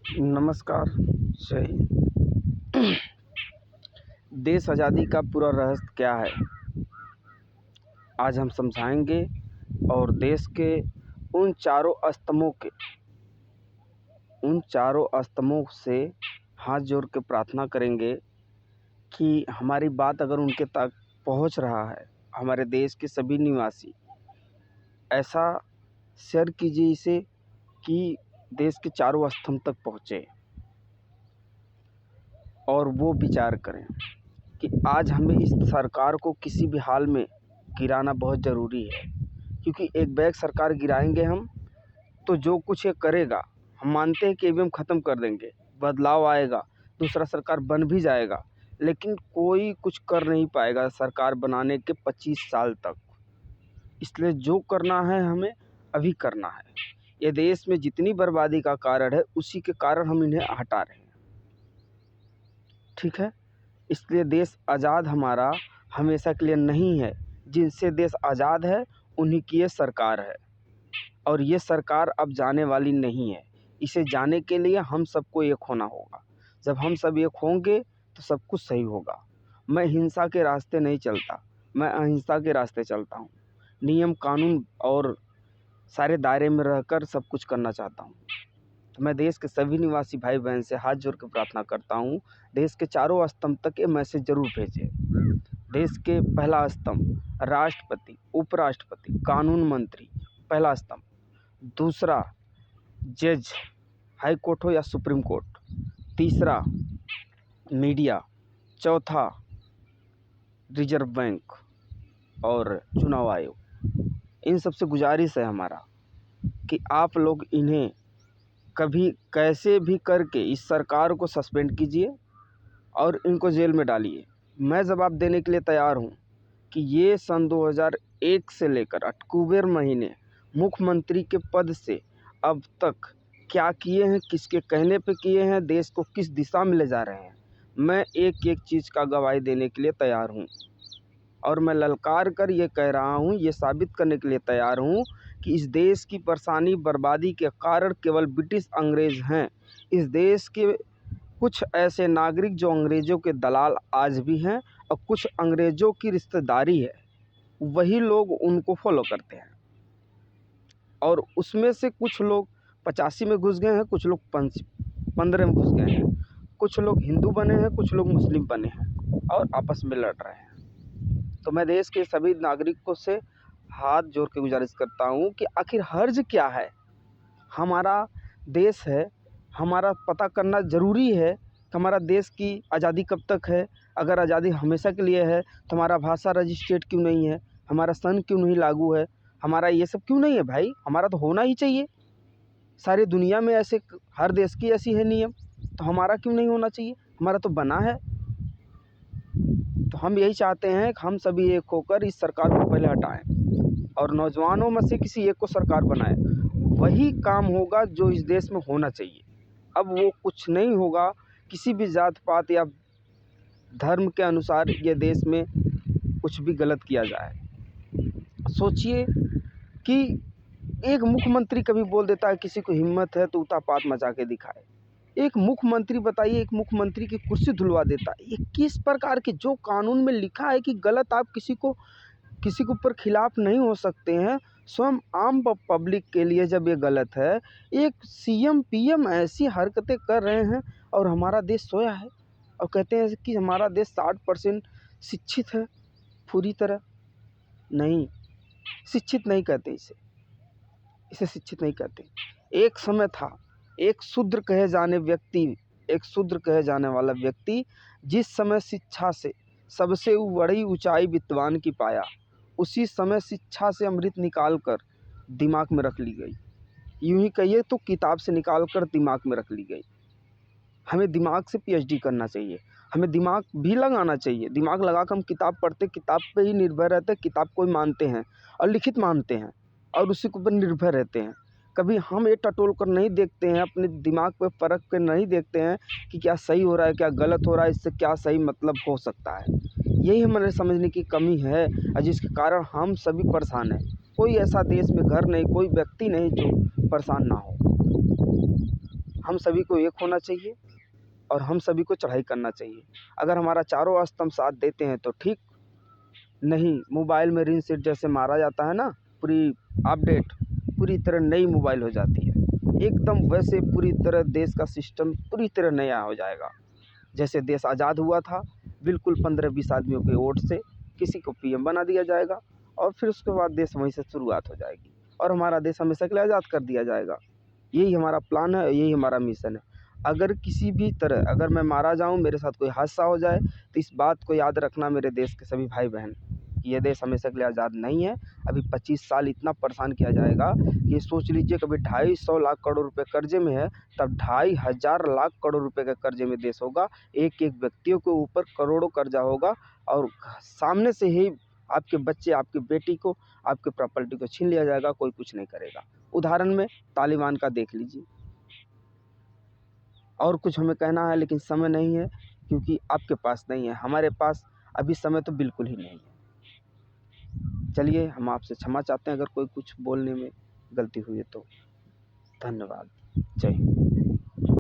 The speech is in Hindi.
नमस्कार। जय हिंद। देश आज़ादी का पूरा रहस्य क्या है, आज हम समझाएंगे और देश के उन चारों स्तंभों से हाथ जोड़ के प्रार्थना करेंगे कि हमारी बात अगर उनके तक पहुंच रहा है, हमारे देश के सभी निवासी ऐसा शेयर कीजिए इसे कि देश के चारों स्तंभ तक पहुँचे और वो विचार करें कि आज हमें इस सरकार को किसी भी हाल में गिराना बहुत ज़रूरी है, क्योंकि एक बैग सरकार गिराएंगे हम तो जो कुछ ये करेगा, हम मानते हैं कि ईवीएम ख़त्म कर देंगे, बदलाव आएगा, दूसरा सरकार बन भी जाएगा, लेकिन कोई कुछ कर नहीं पाएगा सरकार बनाने के 25 साल तक। इसलिए जो करना है हमें अभी करना है। ये देश में जितनी बर्बादी का कारण है, उसी के कारण हम इन्हें हटा रहे हैं, ठीक है। इसलिए देश आज़ाद हमारा हमेशा के लिए नहीं है। जिनसे देश आज़ाद है उन्हीं की ये सरकार है, और ये सरकार अब जाने वाली नहीं है। इसे जाने के लिए हम सबको एक होना होगा। जब हम सब एक होंगे तो सब कुछ सही होगा। मैं हिंसा के रास्ते नहीं चलता, मैं अहिंसा के रास्ते चलता हूँ। नियम कानून और सारे दायरे में रहकर सब कुछ करना चाहता हूँ। तो मैं देश के सभी निवासी भाई बहन से हाथ जोड़ के प्रार्थना करता हूँ, देश के चारों स्तंभ तक ये मैसेज ज़रूर भेजें। देश के पहला स्तंभ राष्ट्रपति, उपराष्ट्रपति, कानून मंत्री, पहला स्तंभ। दूसरा जज, हाई कोर्ट हो या सुप्रीम कोर्ट। तीसरा मीडिया। चौथा रिजर्व बैंक और चुनाव आयोग। इन सबसे गुजारिश है हमारा कि आप लोग इन्हें कभी कैसे भी करके इस सरकार को सस्पेंड कीजिए और इनको जेल में डालिए। मैं जवाब देने के लिए तैयार हूँ कि ये सन 2001 से लेकर अक्टूबर महीने मुख्यमंत्री के पद से अब तक क्या किए हैं, किसके कहने पे किए हैं, देश को किस दिशा में ले जा रहे हैं, मैं एक एक चीज़ का गवाही देने के लिए तैयार हूँ। और मैं ललकार कर ये कह रहा हूँ, ये साबित करने के लिए तैयार हूँ कि इस देश की परेशानी बर्बादी के कारण केवल ब्रिटिश अंग्रेज़ हैं। इस देश के कुछ ऐसे नागरिक जो अंग्रेज़ों के दलाल आज भी हैं, और कुछ अंग्रेज़ों की रिश्तेदारी है, वही लोग उनको फॉलो करते हैं। और उसमें से कुछ लोग 85 में घुस गए हैं, कुछ लोग 15 में घुस गए हैं, कुछ लोग हिंदू बने हैं, कुछ लोग मुस्लिम बने हैं और आपस में लड़ रहे हैं। तो मैं देश के सभी नागरिकों से हाथ जोड़ के गुजारिश करता हूँ कि आखिर हर्ज क्या है। हमारा देश है, हमारा पता करना ज़रूरी है कि हमारा देश की आज़ादी कब तक है। अगर आज़ादी हमेशा के लिए है तो हमारा भाषा रजिस्ट्रेट क्यों नहीं है, हमारा सन क्यों नहीं लागू है, हमारा ये सब क्यों नहीं है भाई। हमारा तो होना ही चाहिए। सारी दुनिया में ऐसे हर देश की ऐसी है नियम, तो हमारा क्यों नहीं होना चाहिए। हमारा तो बना है। तो हम यही चाहते हैं कि हम सभी एक होकर इस सरकार को पहले हटाएं और नौजवानों में से किसी एक को सरकार बनाएं। वही काम होगा जो इस देश में होना चाहिए। अब वो कुछ नहीं होगा किसी भी जात पात या धर्म के अनुसार ये देश में कुछ भी गलत किया जाए। सोचिए कि एक मुख्यमंत्री कभी बोल देता है किसी को हिम्मत है तो उतापात मचा के दिखाए। एक मुख्यमंत्री, बताइए, एक मुख्यमंत्री की कुर्सी धुलवा देता है। ये किस प्रकार के, जो कानून में लिखा है कि गलत आप किसी के ऊपर खिलाफ नहीं हो सकते हैं, स्वयं आम पब्लिक के लिए जब ये गलत है, एक सीएम पीएम ऐसी हरकतें कर रहे हैं और हमारा देश सोया है और कहते हैं कि हमारा देश 60% शिक्षित है। पूरी तरह नहीं, शिक्षित नहीं कहते इसे शिक्षित नहीं कहते। एक समय था, एक शूद्र कहे जाने वाला व्यक्ति जिस समय शिक्षा से सबसे बड़ी ऊंचाई विद्वान की पाया, उसी समय शिक्षा से अमृत निकाल कर दिमाग में रख ली गई। यूं ही कहिए तो किताब से निकाल कर दिमाग में रख ली गई। हमें दिमाग से पीएचडी करना चाहिए, हमें दिमाग भी लगाना चाहिए। दिमाग लगा कर हम किताब पढ़ते, किताब पे ही निर्भर रहते, किताब को ही मानते हैं और लिखित मानते हैं और उसी के ऊपर निर्भर रहते हैं। कभी हम ये टटोल कर नहीं देखते हैं, अपने दिमाग पे परख कर नहीं देखते हैं कि क्या सही हो रहा है, क्या गलत हो रहा है, इससे क्या सही मतलब हो सकता है। यही हमारे समझने की कमी है और जिसके कारण हम सभी परेशान हैं। कोई ऐसा देश में घर नहीं, कोई व्यक्ति नहीं जो परेशान ना हो। हम सभी को एक होना चाहिए और हम सभी को चढ़ाई करना चाहिए। अगर हमारा चारों स्तंभ साथ देते हैं तो ठीक, नहीं मोबाइल में रीसेट जैसे मारा जाता है ना, पूरी अपडेट पूरी तरह नई मोबाइल हो जाती है, एकदम वैसे पूरी तरह देश का सिस्टम पूरी तरह नया हो जाएगा। जैसे देश आज़ाद हुआ था, बिल्कुल 15-20 आदमियों के वोट से किसी को पीएम बना दिया जाएगा और फिर उसके बाद देश वहीं से शुरुआत हो जाएगी और हमारा देश हमेशा के लिए आज़ाद कर दिया जाएगा। यही हमारा प्लान है, यही हमारा मिशन है। अगर किसी भी तरह अगर मैं मारा जाऊँ, मेरे साथ कोई हादसा हो जाए, तो इस बात को याद रखना मेरे देश के सभी भाई बहन, कि ये देश हमेशा के लिए आज़ाद नहीं है। अभी 25 साल इतना परेशान किया जाएगा कि ये सोच लीजिए, कभी 250 लाख करोड़ रुपए कर्जे में है, तब 2500 लाख करोड़ रुपए के कर्जे में देश होगा। एक एक व्यक्तियों के ऊपर करोड़ों कर्जा होगा और सामने से ही आपके बच्चे, आपकी बेटी को, आपके प्रॉपर्टी को छीन लिया जाएगा, कोई कुछ नहीं करेगा। उदाहरण में तालिबान का देख लीजिए। और कुछ हमें कहना है लेकिन समय नहीं है, क्योंकि आपके पास नहीं है, हमारे पास अभी समय तो बिल्कुल ही नहीं है। चलिए, हम आपसे क्षमा चाहते हैं अगर कोई कुछ बोलने में गलती हुई है तो। धन्यवाद। जय हिंद।